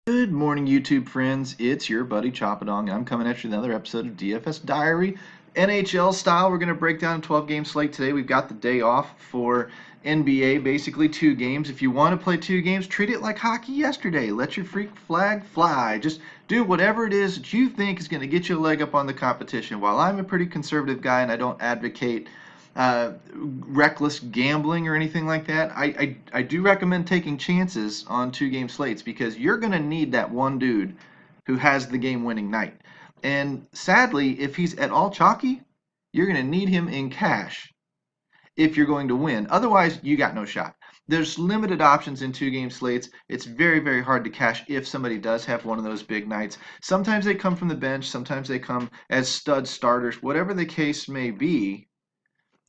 Good morning, YouTube friends. It's your buddy Choppadong, and I'm coming at you with another episode of DFS Diary. NHL style, we're going to break down a 12-game slate today. We've got the day off for NBA, basically 2 games. If you want to play 2 games, treat it like hockey yesterday. Let your freak flag fly. Just do whatever it is that you think is going to get you a leg up on the competition. While I'm a pretty conservative guy and I don't advocate reckless gambling or anything like that, I do recommend taking chances on 2 game slates because you're going to need that one dude who has the game winning night. And sadly, if he's at all chalky, you're going to need him in cash if you're going to win. Otherwise, you got no shot. There's limited options in 2 game slates. It's very, very hard to cash if somebody does have one of those big nights. Sometimes they come from the bench, sometimes they come as stud starters. Whatever the case may be,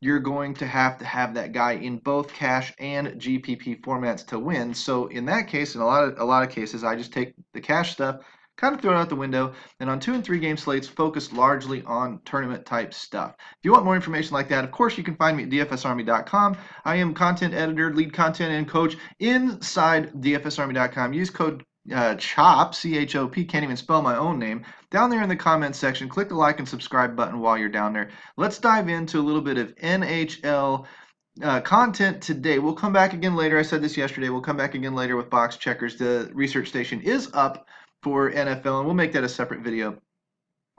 you're going to have that guy in both cash and GPP formats to win. So in that case, in a lot of cases, I just take the cash stuff, kind of throw it out the window, and on 2 and 3 game slates, focus largely on tournament type stuff. If you want more information like that, of course, you can find me at dfsarmy.com. I am content editor, lead content and coach inside dfsarmy.com. Use code CHOP, C-H-O-P, can't even spell my own name, down there in the comments section. Click the like and subscribe button while you're down there. Let's dive into a little bit of NHL content today. We'll come back again later. I said this yesterday. We'll come back again later with box checkers. The research station is up for NFL, and we'll make that a separate video.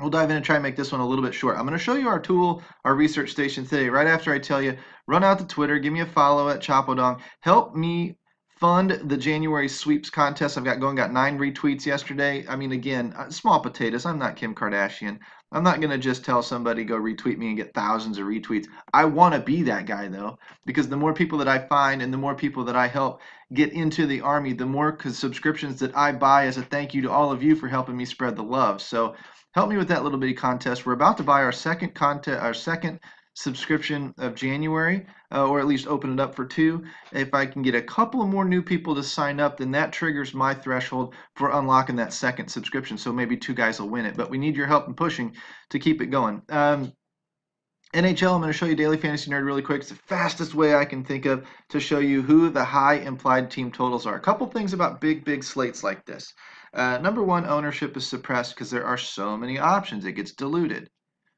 We'll dive in and try and make this one a little bit short. I'm going to show you our tool, our research station today, right after I tell you, run out to Twitter, give me a follow at Choppadong. Help me fund the January sweeps contest I've got going. Got 9 retweets yesterday. I mean, again, small potatoes. I'm not Kim Kardashian. I'm not going to just tell somebody go retweet me and get thousands of retweets. I want to be that guy, though, because the more people that I find and the more people that I help get into the army, the more subscriptions that I buy as a thank you to all of you for helping me spread the love. So help me with that little bitty contest. We're about to buy our second subscription of January, or at least open it up for 2. If I can get a couple of more new people to sign up, then that triggers my threshold for unlocking that second subscription. So maybe 2 guys will win it, but we need your help in pushing to keep it going. NHL, I'm going to show you Daily Fantasy Nerd really quick. It's the fastest way I can think of to show you who the high implied team totals are. A couple things about big slates like this. Number one, ownership is suppressed because there are so many options. It gets diluted.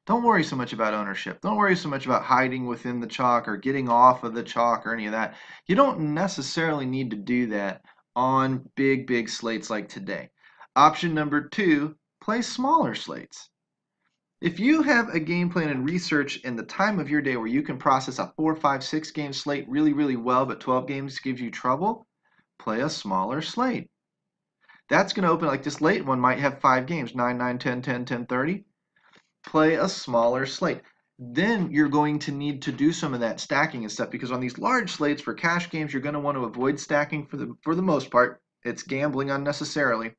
Don't worry so much about ownership. Don't worry so much about hiding within the chalk or getting off of the chalk or any of that. You don't necessarily need to do that on big slates like today. Option number 2, play smaller slates. If you have a game plan and research in the time of your day where you can process a 4, 5, 6 game slate really well, but 12 games gives you trouble, play a smaller slate. That's going to open like this late one might have 5 games, 9, 9, 10, 10, 10, 30. Play a smaller slate. Then you're going to need to do some of that stacking and stuff because on these large slates for cash games, you're going to want to avoid stacking for the most part. It's gambling unnecessarily.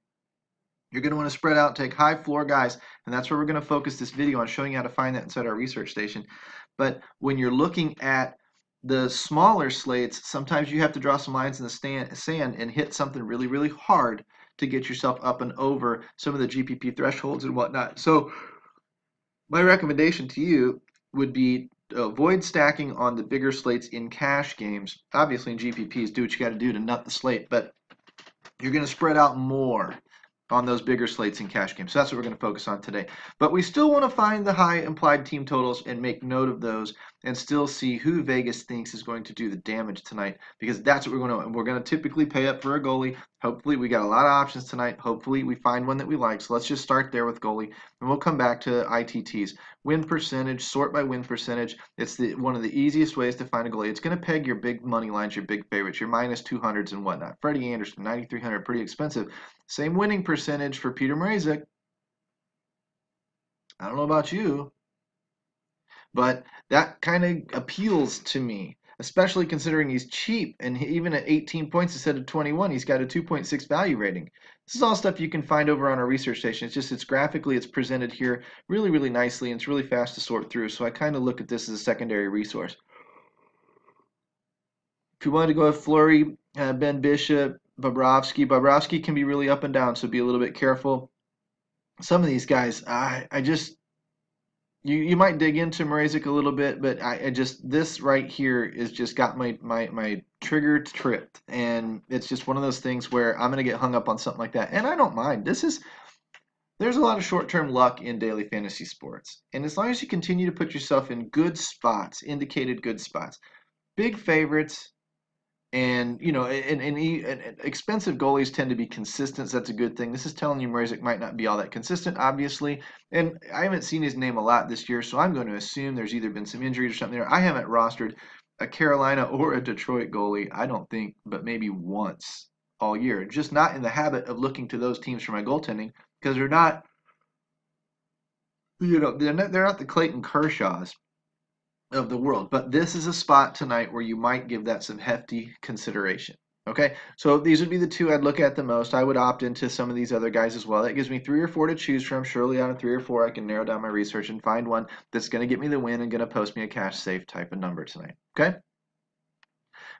You're going to want to spread out, take high floor guys, and that's where we're going to focus this video on, showing you how to find that inside our research station. But when you're looking at the smaller slates, sometimes you have to draw some lines in the sand and hit something really hard to get yourself up and over some of the GPP thresholds and whatnot. So my recommendation to you would be avoid stacking on the bigger slates in cash games. Obviously in GPPs, do what you got to do to nut the slate, but you're going to spread out more on those bigger slates in cash games. So that's what we're going to focus on today. But we still want to find the high implied team totals and make note of those and still see who Vegas thinks is going to do the damage tonight, because that's what we're going to, and we're going to typically pay up for a goalie. Hopefully we got a lot of options tonight. Hopefully we find one that we like. So let's just start there with goalie, and we'll come back to ITTs. Win percentage, sort by win percentage. It's one of the easiest ways to find a goalie. It's going to peg your big money lines, your big favorites, your minus 200s and whatnot. Freddie Anderson, 9,300, pretty expensive. Same winning percentage for Peter Mrazek. I don't know about you, but that kind of appeals to me, especially considering he's cheap, and even at 18 points instead of 21, he's got a 2.6 value rating. This is all stuff you can find over on our research station. It's graphically, it's presented here really nicely, and it's really fast to sort through. So I kind of look at this as a secondary resource. If you wanted to go with Fleury, Ben Bishop, Bobrovsky can be really up and down, so be a little bit careful. Some of these guys, I just You might dig into Mrazek a little bit, but I just this right here is just got my trigger tripped, and it's just one of those things where I'm gonna get hung up on something like that, and I don't mind. There's a lot of short-term luck in daily fantasy sports, and as long as you continue to put yourself in good spots, indicated good spots, big favorites. And and expensive goalies tend to be consistent. So that's a good thing. This is telling you Mrazek might not be all that consistent, obviously. And I haven't seen his name a lot this year, so I'm going to assume there's either been some injuries or something there. I haven't rostered a Carolina or a Detroit goalie, I don't think, but maybe once all year. Just not in the habit of looking to those teams for my goaltending because they're not, they're not the Clayton Kershaws of the world. But this is a spot tonight where you might give that some hefty consideration. Okay, so these would be the two I'd look at the most. I would opt into some of these other guys as well. That gives me 3 or 4 to choose from. Surely out of 3 or 4, I can narrow down my research and find one that's going to get me the win and going to post me a cash safe type of number tonight. Okay,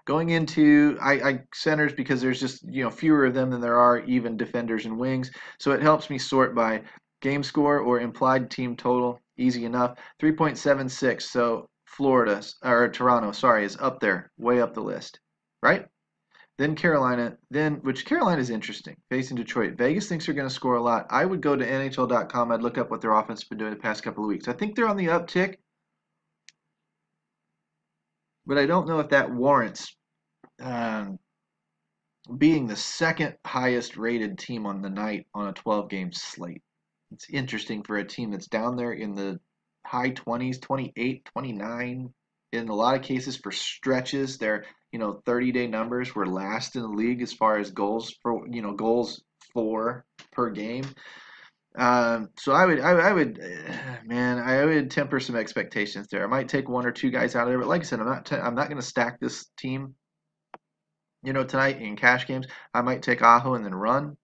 going into I centers because there's just fewer of them than there are even defenders and wings. So it helps me sort by game score or implied team total. Easy enough. 3.76. So Florida or Toronto, sorry, is up there, way up the list, right? Then Carolina, which Carolina is interesting, facing Detroit. Vegas thinks they're going to score a lot. I would go to NHL.com. I'd look up what their offense has been doing the past couple of weeks. I think they're on the uptick, but I don't know if that warrants um, being the second highest rated team on the night on a 12-game slate. It's interesting for a team that's down there in the high 20s, 28, 29. In a lot of cases for stretches, their 30-day numbers were last in the league as far as goals for per game. So man, I would temper some expectations there. I might take 1 or 2 guys out of there, but like I said, I'm not going to stack this team. Tonight in cash games, I might take Aho and then run.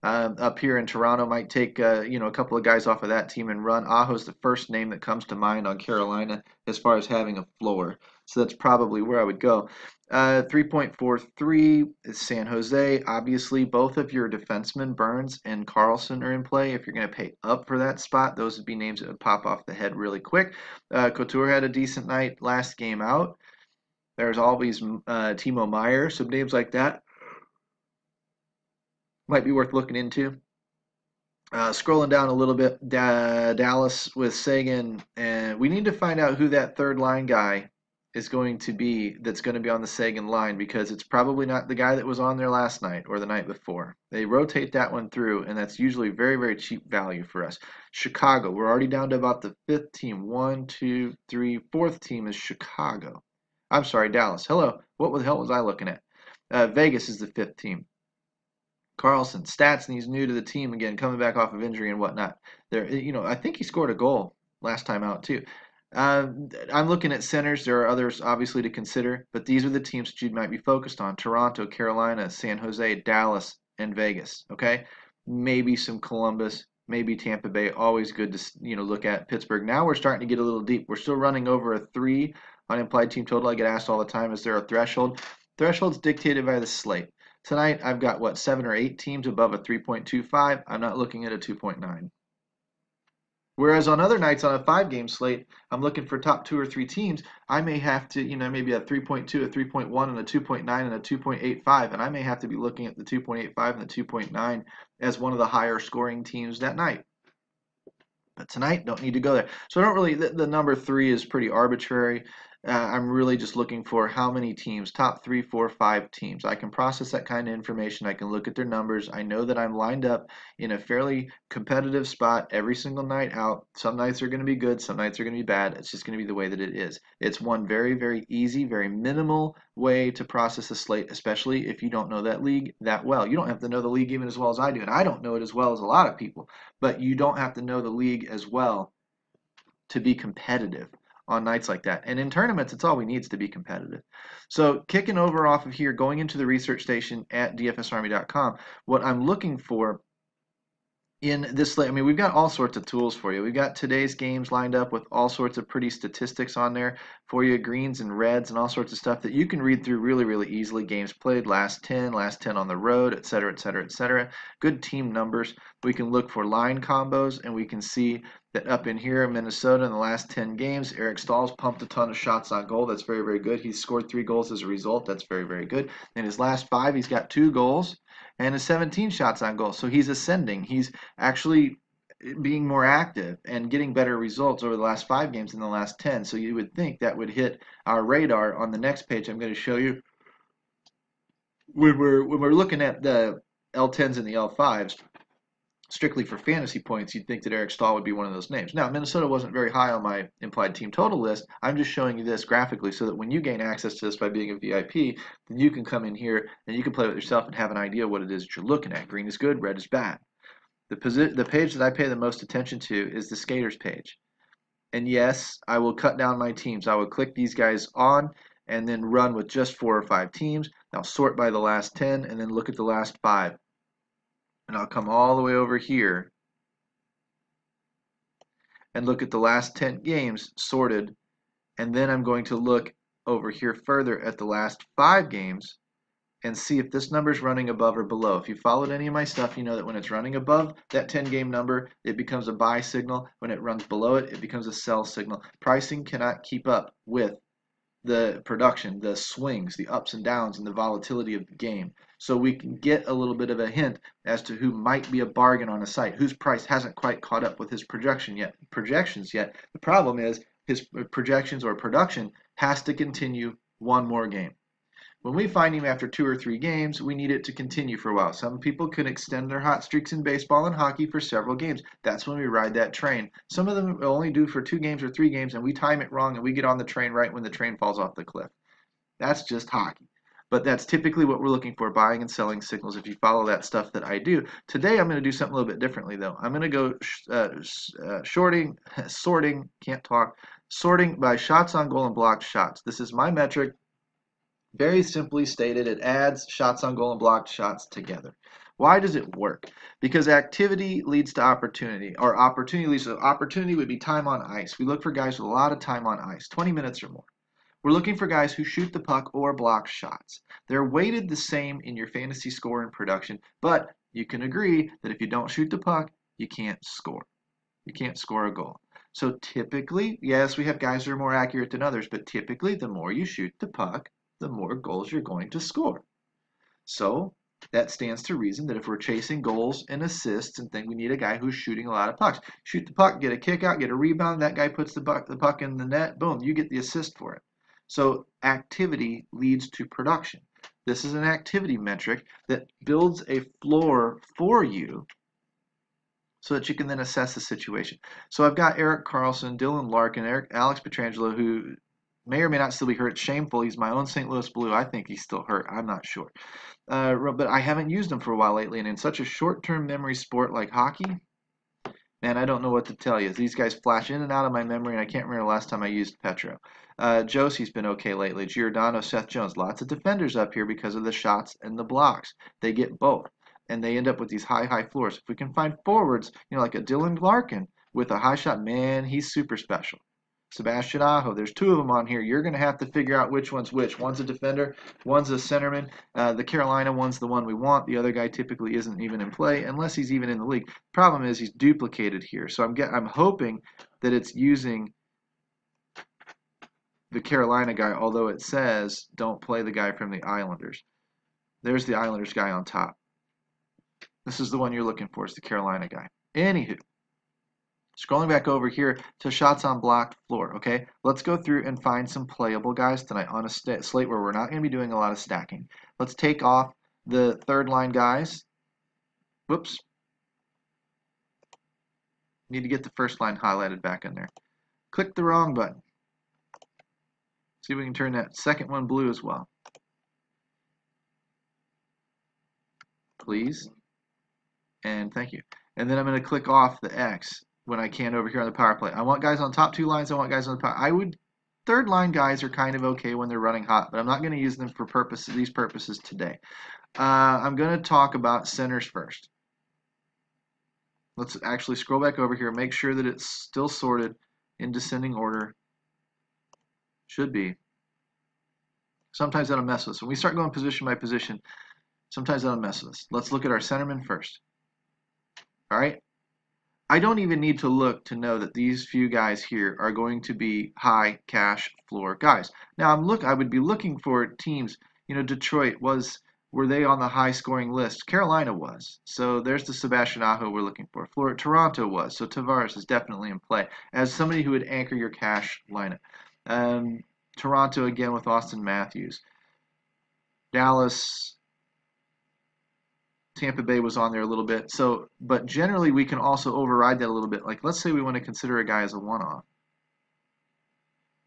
Up here in Toronto, might take a couple of guys off of that team and run. Aho's the first name that comes to mind on Carolina as far as having a floor, so that's probably where I would go. 3.43 is San Jose. Obviously, both of your defensemen, Burns and Carlson, are in play. If you're going to pay up for that spot, those would be names that would pop off the head really quick. Couture had a decent night last game out. There's always Timo Meyer, some names like that might be worth looking into. Scrolling down a little bit, Dallas with Sagan, and we need to find out who that third line guy is going to be that's going to be on the Sagan line because it's probably not the guy that was on there last night or the night before. They rotate that one through, and that's usually very, very cheap value for us. Chicago, we're already down to about the 5th team. 1, 2, 3, 4th team is Chicago. I'm sorry, Dallas. Hello. What the hell was I looking at? Vegas is the 5th team. Carlson, stats, and he's new to the team again, coming back off of injury and whatnot. I think he scored a goal last time out too. I'm looking at centers. There are others obviously to consider, but these are the teams that you might be focused on: Toronto, Carolina, San Jose, Dallas, and Vegas. Okay, maybe some Columbus, maybe Tampa Bay. Always good to look at Pittsburgh. Now we're starting to get a little deep. We're still running over a 3 on implied team total. I get asked all the time: is there a threshold? Threshold's dictated by the slate. Tonight, I've got, 7 or 8 teams above a 3.25. I'm not looking at a 2.9. Whereas on other nights on a 5-game slate, I'm looking for top 2 or 3 teams. I may have to, maybe a 3.2, a 3.1, and a 2.9, and a 2.85. And I may have to be looking at the 2.85 and the 2.9 as one of the higher scoring teams that night. But tonight, don't need to go there. So I don't really, the number 3 is pretty arbitrary. I'm really just looking for how many teams, top 3, 4, 5 teams. I can process that kind of information. I can look at their numbers. I know that I'm lined up in a fairly competitive spot every single night out. Some nights are going to be good. Some nights are going to be bad. It's just going to be the way that it is. It's one very, very easy, very minimal way to process a slate, especially if you don't know that league that well. You don't have to know the league even as well as I do, and I don't know it as well as a lot of people, but you don't have to know the league as well to be competitive on nights like that. And in tournaments, it's all we need is to be competitive. So kicking over off of here, going into the research station at dfsarmy.com, what I'm looking for in this, we've got all sorts of tools for you. We've got today's games lined up with all sorts of pretty statistics on there. for you, greens and reds and all sorts of stuff that you can read through really, really easily. Games played, last 10 on the road, etc., etc., etc. Good team numbers. We can look for line combos, and we can see that up in here in Minnesota in the last 10 games, Eric Staal's pumped a ton of shots on goal. That's very, very good. He's scored 3 goals as a result. That's very, very good. In his last 5, he's got 2 goals and his 17 shots on goal. So he's ascending. He's actually being more active and getting better results over the last 5 games than the last 10. So you would think that would hit our radar. On the next page, I'm going to show you when we're looking at the L10s and the L5s. Strictly for fantasy points, you'd think that Eric Staal would be one of those names. Now, Minnesota wasn't very high on my implied team total list. I'm just showing you this graphically so that when you gain access to this by being a VIP, then you can come in here and you can play with yourself and have an idea what it is that you're looking at. Green is good, red is bad. The page that I pay the most attention to is the skaters page. And yes, I will cut down my teams. I will click these guys on and then run with just 4 or 5 teams. I'll sort by the last 10 and then look at the last 5. And I'll come all the way over here and look at the last 10 games sorted, and then I'm going to look over here further at the last 5 games and see if this number is running above or below. If you followed any of my stuff, you know that when it's running above that 10-game number, it becomes a buy signal. When it runs below it, it becomes a sell signal. Pricing cannot keep up with the production, the swings, the ups and downs, and the volatility of the game. So we can get a little bit of a hint as to who might be a bargain on a site, whose price hasn't quite caught up with his projections yet. The problem is his projections or production has to continue one more game. When we find him after 2 or 3 games, we need it to continue for a while. Some people can extend their hot streaks in baseball and hockey for several games. That's when we ride that train. Some of them will only do for 2 games or 3 games, and we time it wrong, and we get on the train right when the train falls off the cliff. That's just hockey. But that's typically what we're looking for, buying and selling signals, if you follow that stuff that I do. Today, I'm going to do something a little bit differently, though. I'm going to go sorting by shots on goal and blocked shots. This is my metric. Very simply stated, it adds shots on goal and blocked shots together. Why does it work? Because activity leads to opportunity, or opportunity leads to opportunity would be time on ice. We look for guys with a lot of time on ice, 20 minutes or more. We're looking for guys who shoot the puck or block shots. They're weighted the same in your fantasy score and production, but you can agree that if you don't shoot the puck, you can't score. You can't score a goal. So typically, yes, we have guys that are more accurate than others, but typically the more you shoot the puck, the more goals you're going to score. So that stands to reason that if we're chasing goals and assists and things, we need a guy who's shooting a lot of pucks. Shoot the puck, get a kick out, get a rebound, that guy puts the puck in the net, boom, you get the assist for it. So activity leads to production. This is an activity metric that builds a floor for you so that you can then assess the situation. So I've got Erik Karlsson, Dylan Larkin, Alex Pietrangelo, who may or may not still be hurt. It's shameful. He's my own St. Louis Blue. I think he's still hurt. I'm not sure. But I haven't used him for a while lately. And in such a short-term memory sport like hockey, man, I don't know what to tell you. These guys flash in and out of my memory, and I can't remember the last time I used Petro. Josie's been okay lately. Giordano, Seth Jones. Lots of defenders up here because of the shots and the blocks. They get both. And they end up with these high floors. If we can find forwards, like a Dylan Larkin with a high shot, man, he's super special. Sebastian Aho, there's 2 of them on here. You're going to have to figure out which one's which. One's a defender, one's a centerman. The Carolina one's the one we want. The other guy typically isn't even in play unless he's even in the league. Problem is he's duplicated here. So I'm hoping that it's using the Carolina guy, although it says don't play the guy from the Islanders. There's the Islanders guy on top. This is the one you're looking for, is the Carolina guy. Anywho. Scrolling back over here to shots on blocked floor, okay? Let's go through and find some playable guys tonight on a slate where we're not going to be doing a lot of stacking. Let's take off the third line guys. Whoops. Need to get the first line highlighted back in there. Click the wrong button. See if we can turn that second one blue as well. Please. And thank you. And then I'm going to click off the X when I can over here on the power play. I want guys on top 2 lines. I want guys on the power. Third line guys are kind of okay when they're running hot, but I'm not going to use them for these purposes today. I'm going to talk about centers first. Let's actually scroll back over here, make sure that it's still sorted in descending order. Should be. Sometimes that'll mess with us. When we start going position by position, sometimes that'll mess with us. Let's look at our centerman first. All right. I don't even need to look to know that these few guys here are going to be high cash floor guys. Now I would be looking for teams, Detroit were they on the high scoring list? Carolina was. So there's the Sebastian Aho we're looking for. Toronto was. So Tavares is definitely in play as somebody who would anchor your cash lineup. Toronto again with Austin Matthews. Dallas, Tampa Bay was on there a little bit. So, but generally we can also override that a little bit. Like let's say we want to consider a guy as a one-off.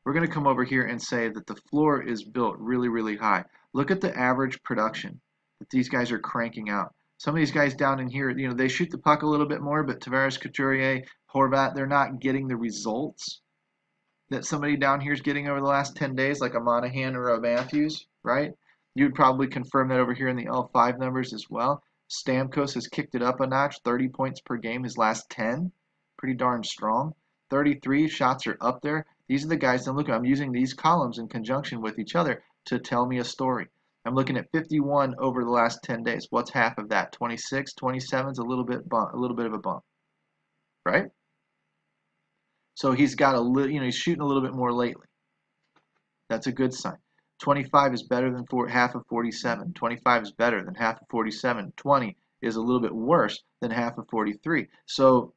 We're going to come over here and say that the floor is built really, really high. Look at the average production that these guys are cranking out. Some of these guys down in here, they shoot the puck a little bit more, but Tavares, Couturier, Horvat, they're not getting the results that somebody down here is getting over the last 10 days, like a Monahan or a Matthews, right? You'd probably confirm that over here in the L5 numbers as well. Stamkos has kicked it up a notch, 30 points per game his last 10. Pretty darn strong. 33 shots are up there. These are the guys I'm looking at. I'm using these columns in conjunction with each other to tell me a story. I'm looking at 51 over the last 10 days. What's half of that? 26, 27 is a little bit of a bump, right? So he's got he's shooting a little bit more lately. That's a good sign. 25 is better than half of 47. 25 is better than half of 47. 20 is a little bit worse than half of 43. So,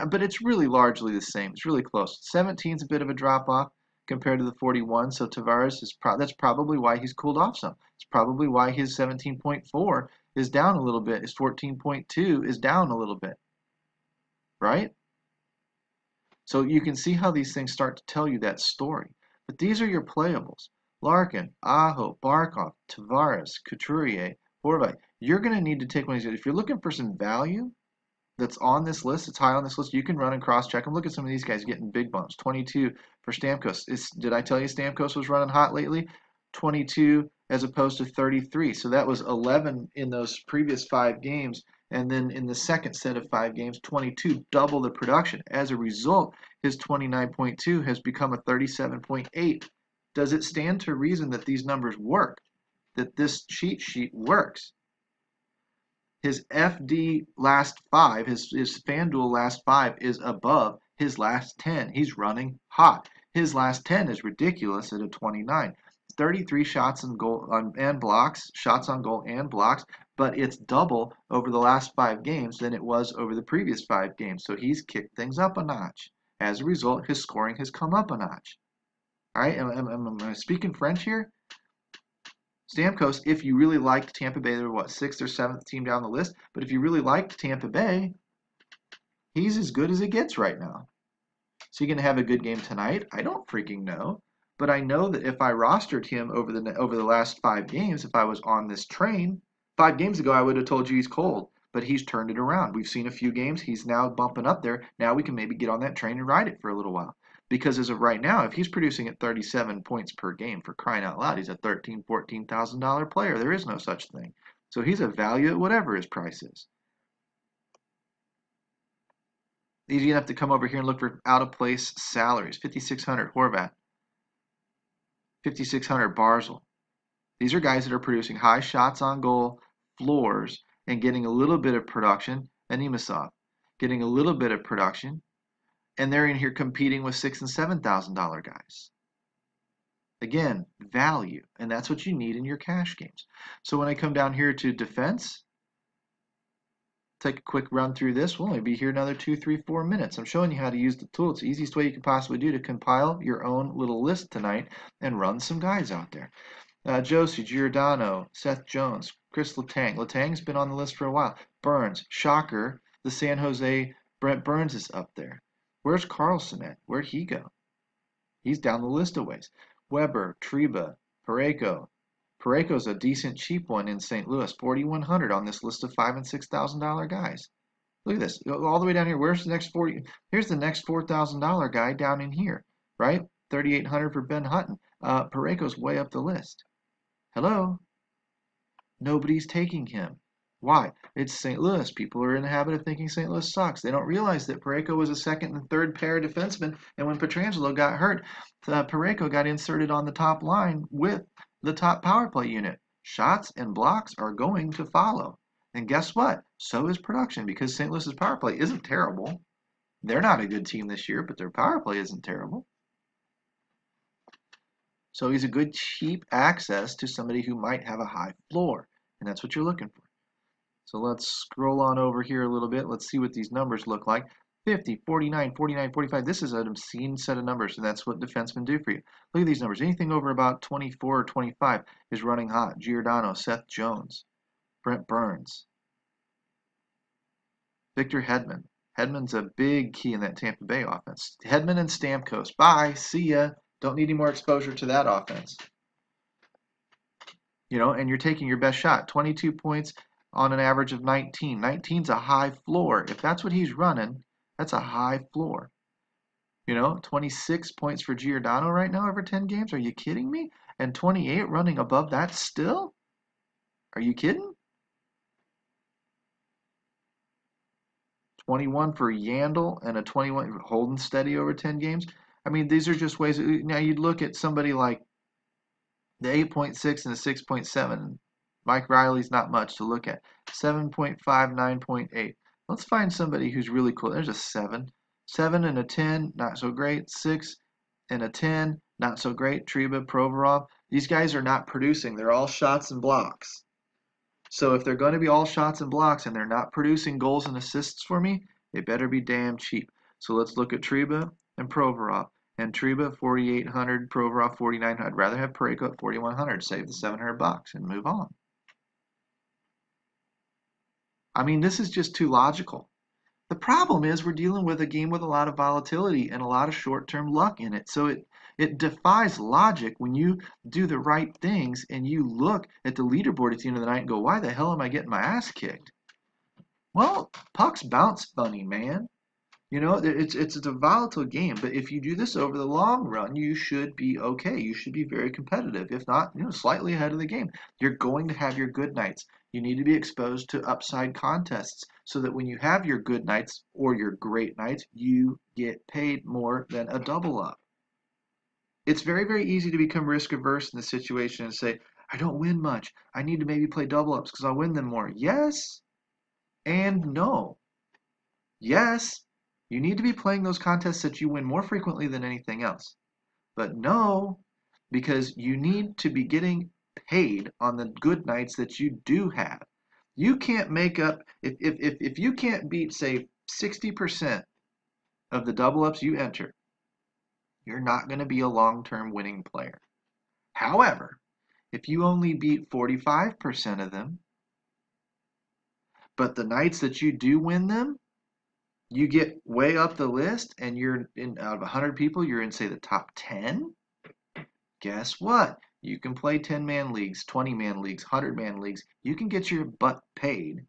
but it's really largely the same. It's really close. 17 is a bit of a drop off compared to the 41. So Tavares that's probably why he's cooled off some. It's probably why his 17.4 is down a little bit. His 14.2 is down a little bit, right? So you can see how these things start to tell you that story. But these are your playables. Larkin, Aho, Barkov, Tavares, Couturier, Horvat. You're going to need to take one of these. If you're looking for some value that's on this list, it's high on this list, you can run and cross-check them. Look at some of these guys getting big bumps. 22 for Stamkos. Did I tell you Stamkos was running hot lately? 22 as opposed to 33. So that was 11 in those previous 5 games. And then in the second set of 5 games, 22, double the production. As a result, his 29.2 has become a 37.8. Does it stand to reason that these numbers work? That this cheat sheet works? His FD last 5, his Fanduel last 5 is above his last 10. He's running hot. His last 10 is ridiculous at a 29. 33 shots on goal and blocks, shots on goal and blocks, but it's double over the last 5 games than it was over the previous 5 games. So he's kicked things up a notch. As a result, his scoring has come up a notch. All right, am I speaking French here? Stamkos, if you really liked Tampa Bay, they're what, 6th or 7th team down the list? But if you really liked Tampa Bay, he's as good as it gets right now. So you're going to have a good game tonight? I don't freaking know. But I know that if I rostered him over the last 5 games, if I was on this train, 5 games ago I would have told you he's cold. But he's turned it around. We've seen a few games. He's now bumping up there. Now we can maybe get on that train and ride it for a little while. Because as of right now, if he's producing at 37 points per game, for crying out loud, he's a $13,000, $14,000 player. There is no such thing. So he's a value at whatever his price is. You're going to have to come over here and look for out-of-place salaries. 5,600 Horvat. 5,600 Barzal. These are guys that are producing high shots on goal, floors, and getting a little bit of production. Animasov getting a little bit of production. And they're in here competing with $6,000 and $7,000 guys. Again, value, and that's what you need in your cash games. So when I come down here to defense, take a quick run through this. We'll only be here another 2, 3, 4 minutes. I'm showing you how to use the tool. It's the easiest way you can possibly do to compile your own little list tonight and run some guys out there. Josie, Giordano, Seth Jones, Chris Letang. Letang's been on the list for a while. Burns, shocker, the San Jose Brent Burns is up there. Where's Carlson at? Where'd he go? He's down the list a ways. Weber, Treba, Parayko. Parayko's a decent cheap one in St. Louis. 4,100 on this list of $5,000 and $6,000 guys. Look at this. Go all the way down here. Where's the next 40? Here's the next $4,000 guy down in here, right? 3,800 for Ben Hutton. Parayko's way up the list. Hello? Nobody's taking him. Why? It's St. Louis. People are in the habit of thinking St. Louis sucks. They don't realize that Parayko was a second and third pair defenseman, and when Pietrangelo got hurt, Parayko got inserted on the top line with the top power play unit. Shots and blocks are going to follow. And guess what? So is production, because St. Louis's power play isn't terrible. They're not a good team this year, but their power play isn't terrible. So he's a good cheap access to somebody who might have a high floor, and that's what you're looking for. So let's scroll on over here a little bit. Let's see what these numbers look like. 50, 49, 49, 45. This is an obscene set of numbers, and that's what defensemen do for you. Look at these numbers. Anything over about 24 or 25 is running hot. Giordano, Seth Jones, Brent Burns, Victor Hedman. Hedman's a big key in that Tampa Bay offense. Hedman and Stamkos. Bye. See ya. Don't need any more exposure to that offense. And you're taking your best shot. 22 points on an average of 19. 19's a high floor. If that's what he's running, that's a high floor. 26 points for Giordano right now over 10 games. Are you kidding me? And 28 running above that still? Are you kidding? 21 for Yandel and a 21 holding steady over 10 games. I mean, these are just ways. Now you'd look at somebody like the 8.6 and the 6.7. Mike Riley's not much to look at. 7.5, 9.8. Let's find somebody who's really cool. There's a 7. 7 and a 10, not so great. 6 and a 10, not so great. Treba, Provorov. These guys are not producing. They're all shots and blocks. So if they're going to be all shots and blocks and they're not producing goals and assists for me, they better be damn cheap. So let's look at Treba and Provorov. And Treba 4,800, Provorov 4,900. I'd rather have Parayko at 4,100. Save the $700 and move on. I mean, this is just too logical. The problem is we're dealing with a game with a lot of volatility and a lot of short-term luck in it. So it defies logic when you do the right things and you look at the leaderboard at the end of the night and go, why the hell am I getting my ass kicked? Well, pucks bounce funny, man. It's a volatile game, but if you do this over the long run, you should be okay. You should be very competitive. If not, slightly ahead of the game. You're going to have your good nights. You need to be exposed to upside contests so that when you have your good nights or your great nights, you get paid more than a double up. It's very, very easy to become risk averse in the situation and say, I don't win much. I need to maybe play double ups because I'll win them more. Yes and no. Yes. You need to be playing those contests that you win more frequently than anything else. But no, because you need to be getting paid on the good nights that you do have. You can't make up, if you can't beat, say, 60% of the double ups you enter, you're not going to be a long-term winning player. However, if you only beat 45% of them, but the nights that you do win them, you get way up the list and you're in, out of 100 people, you're in, say, the top 10. Guess what? You can play 10-man leagues, 20-man leagues, 100-man leagues. You can get your butt paid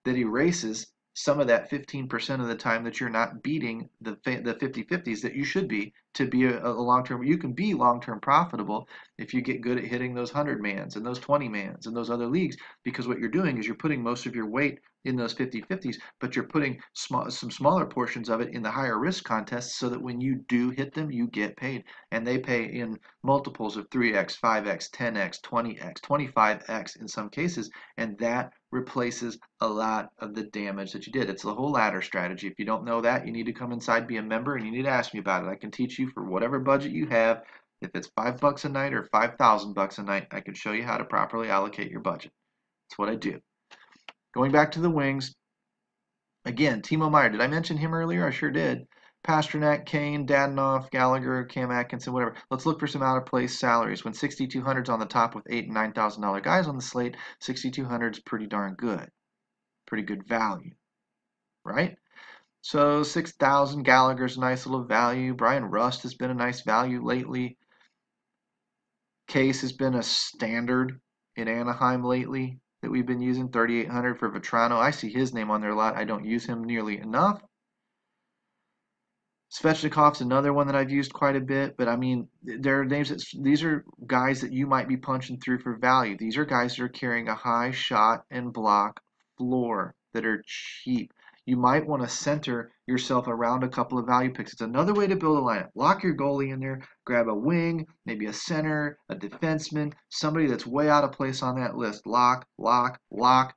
that erases some of that 15% of the time that you're not beating the 50-50s that you should be to be a long-term. You can be long-term profitable if you get good at hitting those 100-mans and those 20-mans and those other leagues, because what you're doing is you're putting most of your weight in those 50-50s, but you're putting some smaller portions of it in the higher risk contests so that when you do hit them, you get paid. And they pay in multiples of 3x, 5x, 10x, 20x, 25x in some cases, and that replaces a lot of the damage that you did. It's the whole ladder strategy. If you don't know that, you need to come inside, be a member, and you need to ask me about it. I can teach you for whatever budget you have. If it's $5 a night or $5,000 a night, I can show you how to properly allocate your budget. That's what I do. Going back to the wings, again, Timo Meier. Did I mention him earlier? I sure did. Pasternak, Kane, Dadonov, Gallagher, Cam Atkinson, whatever. Let's look for some out-of-place salaries. When 6,200's on the top with $8,000 and $9,000 guys on the slate, 6,200's pretty darn good. Pretty good value, right? So 6,000, Gallagher's a nice little value. Brian Rust has been a nice value lately. Case has been a standard in Anaheim lately that we've been using. 3,800 for Vetrano. I see his name on there a lot. I don't use him nearly enough. Svechnikov's another one that I've used quite a bit, but I mean, there are names these are guys that you might be punching through for value. These are guys that are carrying a high shot and block floor that are cheap. You might want to center yourself around a couple of value picks. It's another way to build a lineup. Lock your goalie in there, grab a wing, maybe a center, a defenseman, somebody that's way out of place on that list. Lock, lock, lock,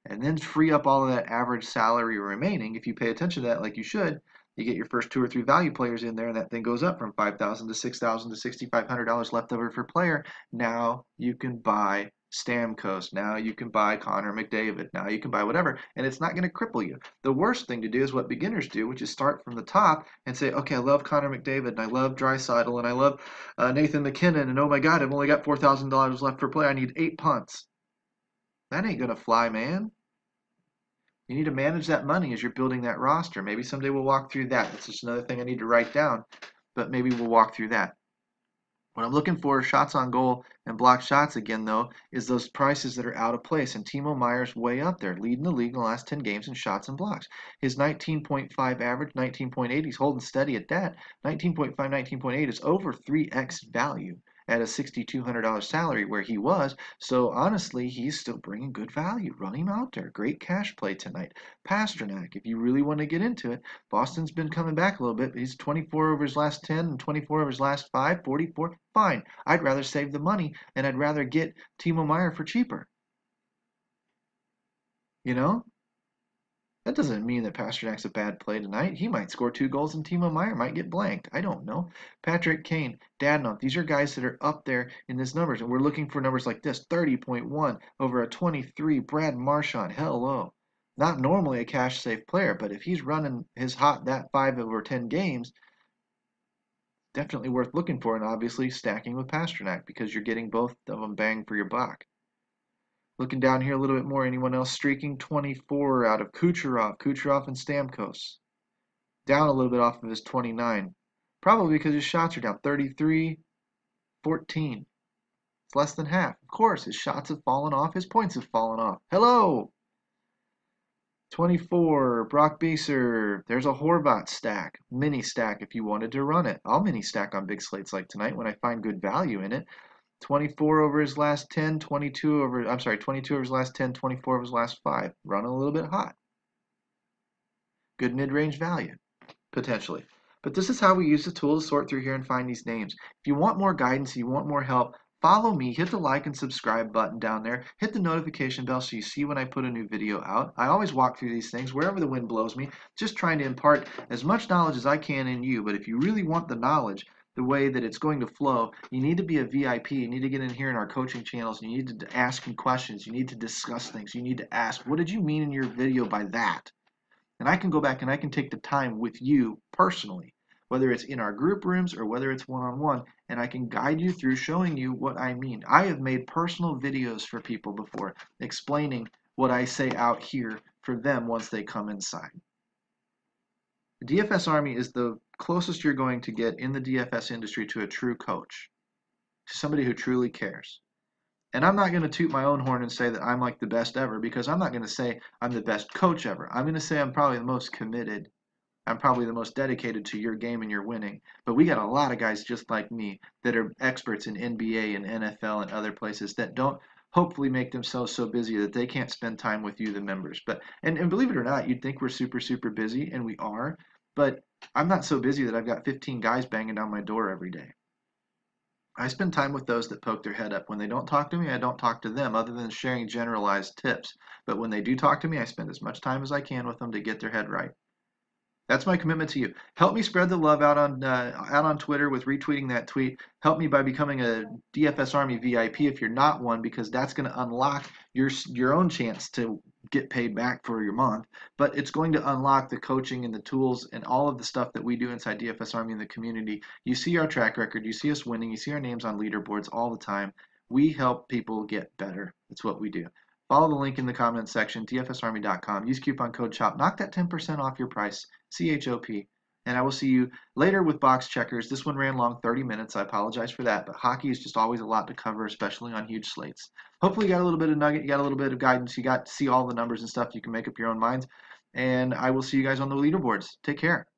and then free up all of that average salary remaining. If you pay attention to that like you should, you get your first 2 or 3 value players in there, and that thing goes up from $5,000 to $6,000 to $6,500 left over per player. Now you can buy Stamkos. Now you can buy Connor McDavid. Now you can buy whatever, and it's not going to cripple you. The worst thing to do is what beginners do, which is start from the top and say, okay, I love Connor McDavid, and I love Draisaitl, and I love Nathan McKinnon, and oh my God, I've only got $4,000 left per player. I need 8 punts. That ain't going to fly, man. You need to manage that money as you're building that roster. Maybe someday we'll walk through that. That's just another thing I need to write down, but maybe we'll walk through that. What I'm looking for, shots on goal and blocked shots again, though, is those prices that are out of place. And Timo Meier's way up there, leading the league in the last 10 games in shots and blocks. His 19.5 average, 19.8, he's holding steady at that. 19.5, 19.8 is over 3x value at a $6,200 salary where he was. So honestly, he's still bringing good value. Run him out there. Great cash play tonight. Pastrnak, if you really want to get into it, Boston's been coming back a little bit. But he's 24 over his last 10 and 24 over his last 5, 44. Fine. I'd rather save the money, and I'd rather get Timo Meier for cheaper. You know? That doesn't mean that Pasternak's a bad play tonight. He might score 2 goals and Timo Meier might get blanked. I don't know. Patrick Kane, Dadonov, these are guys that are up there in these numbers, and we're looking for numbers like this. 30.1 over a 23. Brad Marchand, hello. Not normally a cash safe player, but if he's running his hot that 5 over 10 games, definitely worth looking for, and obviously stacking with Pastrnak because you're getting both of them bang for your buck. Looking down here a little bit more, anyone else streaking? 24 out of Kucherov and Stamkos. Down a little bit off of his 29. Probably because his shots are down. 33, 14. It's less than half. Of course, his shots have fallen off. His points have fallen off. Hello! 24, Brock Beaser. There's a Horvat stack. Mini stack if you wanted to run it. I'll mini stack on big slates like tonight when I find good value in it. 24 over his last 10, 22 over his last 10, 24 over his last 5. Running a little bit hot. Good mid-range value, potentially. But this is how we use the tool to sort through here and find these names. If you want more guidance, you want more help, follow me, hit the like and subscribe button down there, hit the notification bell so you see when I put a new video out. I always walk through these things wherever the wind blows me, just trying to impart as much knowledge as I can in you. But if you really want the knowledge, the way that it's going to flow, you need to be a VIP. You need to get in here in our coaching channels. You need to ask me questions. You need to discuss things. You need to ask, what did you mean in your video by that? And I can go back and I can take the time with you personally, whether it's in our group rooms or whether it's one-on-one, and I can guide you through showing you what I mean. I have made personal videos for people before explaining what I say out here for them once they come inside. The DFS Army is the closest you're going to get in the DFS industry to a true coach, to somebody who truly cares. And I'm not going to toot my own horn and say that I'm like the best ever, because I'm not going to say I'm the best coach ever. I'm going to say I'm probably the most committed. I'm probably the most dedicated to your game and your winning. But we got a lot of guys just like me that are experts in NBA and NFL and other places that don't hopefully make themselves so busy that they can't spend time with you, the members. But and believe it or not, you'd think we're super, super busy, and we are. But I'm not so busy that I've got 15 guys banging down my door every day. I spend time with those that poke their head up. When they don't talk to me, I don't talk to them other than sharing generalized tips. But when they do talk to me, I spend as much time as I can with them to get their head right. That's my commitment to you. Help me spread the love out on Twitter with retweeting that tweet. Help me by becoming a DFS Army VIP if you're not one, because that's going to unlock your own chance to get paid back for your month. But it's going to unlock the coaching and the tools and all of the stuff that we do inside DFS Army in the community. You see our track record. You see us winning. You see our names on leaderboards all the time. We help people get better. That's what we do. Follow the link in the comments section, dfsarmy.com. Use coupon code CHOP. Knock that 10% off your price, CHOP. And I will see you later with box checkers. This one ran long, 30 minutes. I apologize for that. But hockey is just always a lot to cover, especially on huge slates. Hopefully you got a little bit of nugget. You got a little bit of guidance. You got to see all the numbers and stuff. You can make up your own minds. And I will see you guys on the leaderboards. Take care.